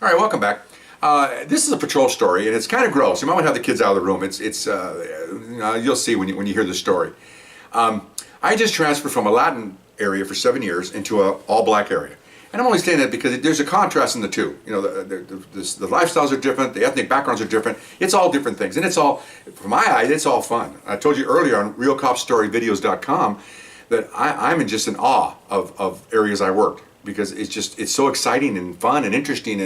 All right, welcome back. This is a patrol story, and it's kind of gross. You might want to have the kids out of the room. You'll see when you hear the story. I just transferred from a Latin area for 7 years into an all-black area. And I'm only saying that because there's a contrast in the two. You know, the lifestyles are different, the ethnic backgrounds are different. It's all different things, and it's all, from my eyes, it's all fun. I told you earlier on realcopstoryvideos.com that I'm just in awe of areas I worked, because it's so exciting and fun and interesting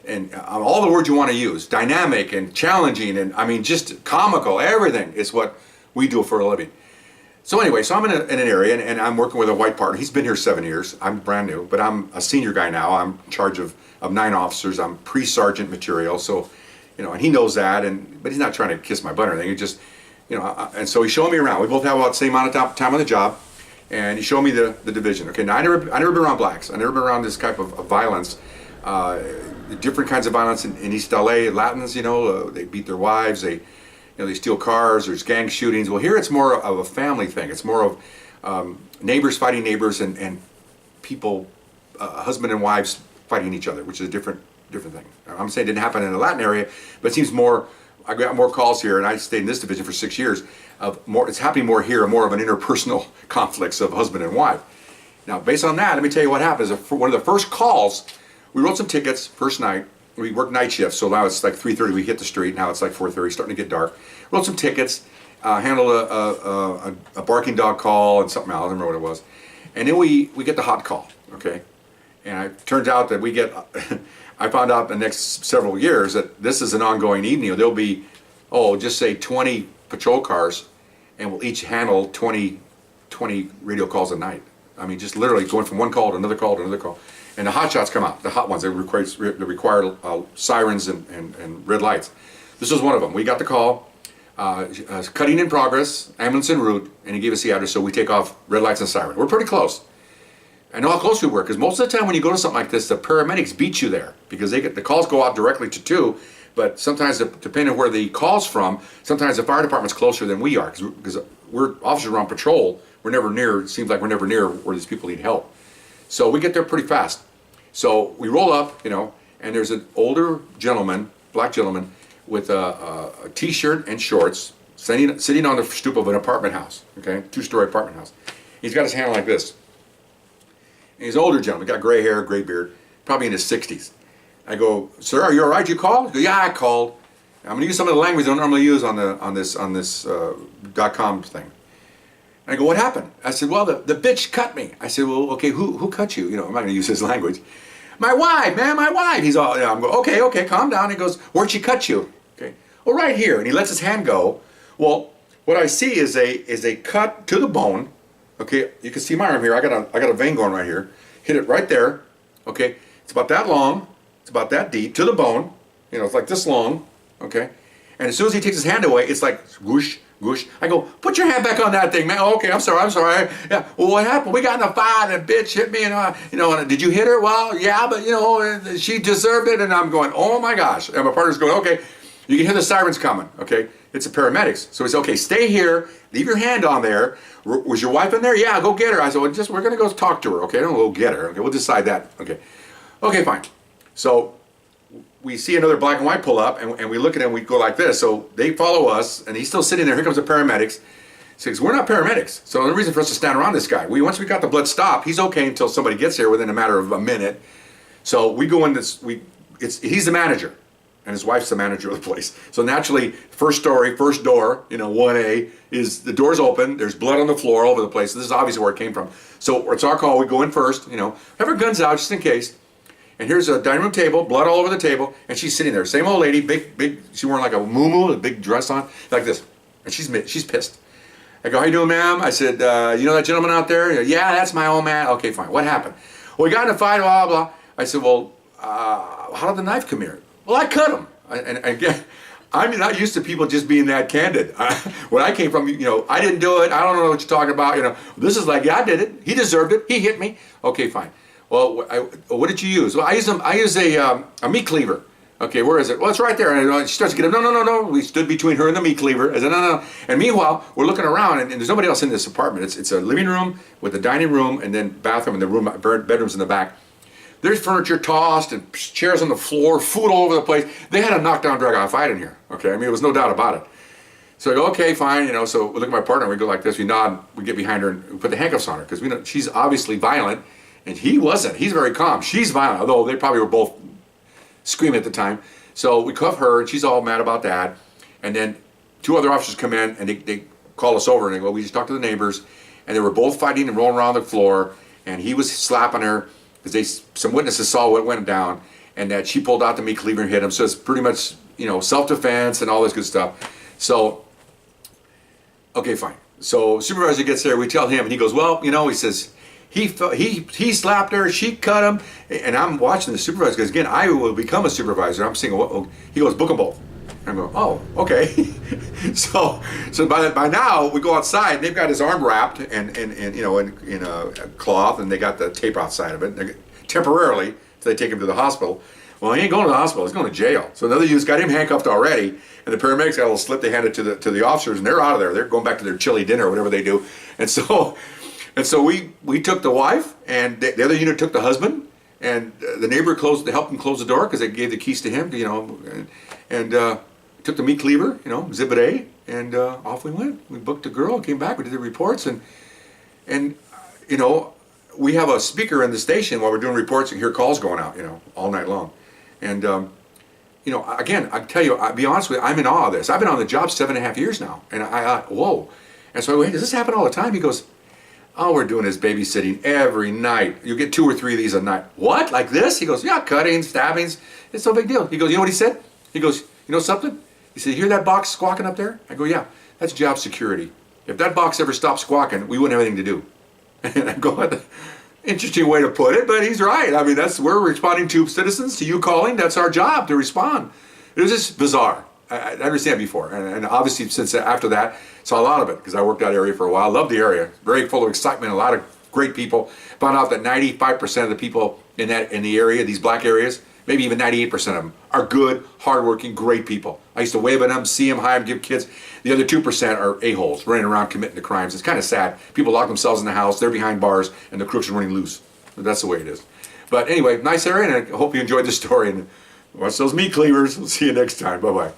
and all the words you want to use, dynamic and challenging, and I mean just comical. Everything is what we do for a living. So anyway, so I'm in an area, and I'm working with a white partner. He's been here 7 years. I'm brand new, but I'm a senior guy now. I'm in charge of 9 officers. I'm pre-sergeant material, so, you know, and he knows that, but he's not trying to kiss my butt or anything. He just, you know, and so he's showing me around. We both have about the same amount of time on the job, and he showed me the division. Okay, now I never been around blacks. I never been around this type of violence, different kinds of violence in East LA. Latins, you know, they beat their wives, they steal cars, there's gang shootings. Well, here it's more of a family thing. It's more of neighbors fighting neighbors and people, husband and wives fighting each other, which is a different thing. I'm saying it didn't happen in the Latin area, but it seems more, I got more calls here, and I stayed in this division for 6 years, it's happening more here, more of an interpersonal conflicts of husband and wife. Now, based on that, let me tell you what happens. One of the first calls, we wrote some tickets first night. We worked night shifts, so now it's like 3:30, we hit the street. Now it's like 4:30, starting to get dark. Wrote some tickets, handled a barking dog call and something else, I don't remember what it was. And then we get the hot call, okay? And it turns out that I found out the next several years that this is an ongoing evening. There'll be, just say 20 patrol cars, and we'll each handle 20 radio calls a night. I mean, just literally going from one call to another call to another call. And the hot shots come out, the hot ones that require sirens and red lights. This was one of them. We got the call, cutting in progress, ambulance en route, and he gave us the address, so we take off, red lights and siren. We're pretty close. I know how close we were, because most of the time when you go to something like this, the paramedics beat you there, because the calls go out directly to 2, but sometimes, depending on where the call's from, sometimes the fire department's closer than we are, because we're officers on patrol. We're never near, it seems like we're never near where these people need help. So we get there pretty fast. So we roll up, you know, and there's an older gentleman, black gentleman, with a t-shirt and shorts, sitting on the stoop of an apartment house, okay, 2-story apartment house. He's got his hand like this. And he's an older gentleman, got gray hair, gray beard, probably in his 60s. I go, "Sir, are you all right? You called?" He goes, "Yeah, I called. I'm going to use some of the language I don't normally use on this .com thing." And I go, "What happened?" I said, "Well, the bitch cut me." I said, "Well, okay, who cut you?" You know, I'm not going to use his language. "My wife, man, my wife." He's all, I'm going, okay, calm down. He goes, "Where'd she cut you?" Okay, "Well, right here." And he lets his hand go. Well, what I see is a cut to the bone. Okay, you can see my arm here. I got a vein going right here. Hit it right there. Okay, it's about that long. It's about that deep to the bone. You know, it's like this long. Okay, and as soon as he takes his hand away, it's like whoosh. Whoosh. I go, "Put your hand back on that thing, man." "Oh, okay, I'm sorry. Yeah. "Well, what happened?" "We got in a fight, and a bitch hit me, and and did you hit her?" "Well, yeah, but she deserved it." And I'm going, "Oh my gosh!" And my partner's going, "Okay, you can hear the sirens coming." Okay, it's the paramedics. So he said, "Okay, stay here. Leave your hand on there. Was your wife in there?" "Yeah, go get her." I said, "Well, we're gonna go talk to her. Okay, don't go get her. Okay, we'll decide that." Okay, fine. So we see another black and white pull up, and we look at him, we go like this. So they follow us, and he's still sitting there. Here comes the paramedics. Says, "We're not paramedics, so the reason for us to stand around this guy. Once we got the blood stopped, he's okay until somebody gets here within a matter of a minute." So we go in this, he's the manager, and his wife's the manager of the place. So naturally, first story, first door, 1A, is the door's open, there's blood on the floor all over the place. This is obviously where it came from. So it's our call, we go in first, have our guns out just in case. And here's a dining room table, blood all over the table, and she's sitting there. Same old lady, big, she wearing like a muumuu, a big dress on, like this. And she's pissed. I go, "How you doing, ma'am?" I said, "You know that gentleman out there?" "Yeah, that's my old man." "Okay, fine. What happened?" "Well, we got in a fight, blah, blah." I said, "Well, how did the knife come here?" "Well, I cut him." And again, I'm not used to people just being that candid. When I came from, I didn't do it. I don't know what you're talking about. This is like, yeah, I did it. He deserved it. He hit me. Okay, fine. "Well, what did you use?" "Well, I use a meat cleaver." "Okay, where is it?" "Well, it's right there." And she starts to get up. No. We stood between her and the meat cleaver. I said, no. And meanwhile, we're looking around, and there's nobody else in this apartment. It's a living room with a dining room, and then bathroom, and the bedrooms in the back. There's furniture tossed and chairs on the floor, food all over the place. They had a knockdown, drag-out fight in here. Okay, I mean, there was no doubt about it. So I go, okay, fine, you know. So we look at my partner, we go like this, we nod, we get behind her and we put the handcuffs on her because we know she's obviously violent, and he wasn't. He's very calm. She's violent, although they probably were both screaming at the time. So we cuff her, and she's all mad about that. And then 2 other officers come in, and they call us over, and they go, we just talked to the neighbors, and they were both fighting and rolling around the floor, and he was slapping her because some witnesses saw what went down, and that she pulled out the meat cleaver and hit him. So it's pretty much, you know, self-defense and all this good stuff. So, okay, fine. So supervisor gets there, we tell him, and he goes, well, you know, he says, he slapped her, she cut him, and I'm watching the supervisor because, again, I will become a supervisor. I'm saying, well, he goes, book them both. I'm going, oh, okay. so by now we go outside, and they've got his arm wrapped and you know, in a cloth, and they got the tape outside of it temporarily until they take him to the hospital. Well, he ain't going to the hospital; he's going to jail. So another youth's got him handcuffed already, and the paramedics got a little slip. They hand it to the officers, and they're out of there. They're going back to their chili dinner or whatever they do. And so we took the wife, and the other unit took the husband, and the neighbor helped him close the door because they gave the keys to him, you know, and took the meat cleaver, you know, Exhibit A, and off we went. We booked a girl, came back, we did the reports, and you know, we have a speaker in the station while we're doing reports and hear calls going out, you know, all night long. And you know, again, I tell you, I'll be honest with you, I'm in awe of this. I've been on the job 7.5 years now, and whoa. And so I go, hey, does this happen all the time? He goes, all we're doing is babysitting every night. You get 2 or 3 of these a night. What, like this? He goes, yeah, cuttings, stabbings, it's no big deal. He goes, you know what he said? He goes, you know something? He said, you hear that box squawking up there? I go, yeah, that's job security. If that box ever stopped squawking, we wouldn't have anything to do. And I go, interesting way to put it, but he's right. I mean, we're responding to citizens, to you calling. That's our job, to respond. It was just bizarre. I understand before. And obviously, since after that, saw a lot of it because I worked that area for a while. Loved the area. Very full of excitement, a lot of great people. Found out that 95% of the people in the area, these black areas, maybe even 98% of them, are good, hardworking, great people. I used to wave at them, see them, hi them, give kids. The other 2% are a-holes, running around committing the crimes. It's kind of sad. People lock themselves in the house, they're behind bars, and the crooks are running loose. But that's the way it is. But anyway, nice area, and I hope you enjoyed the story. And watch those meat cleavers. We'll see you next time. Bye-bye.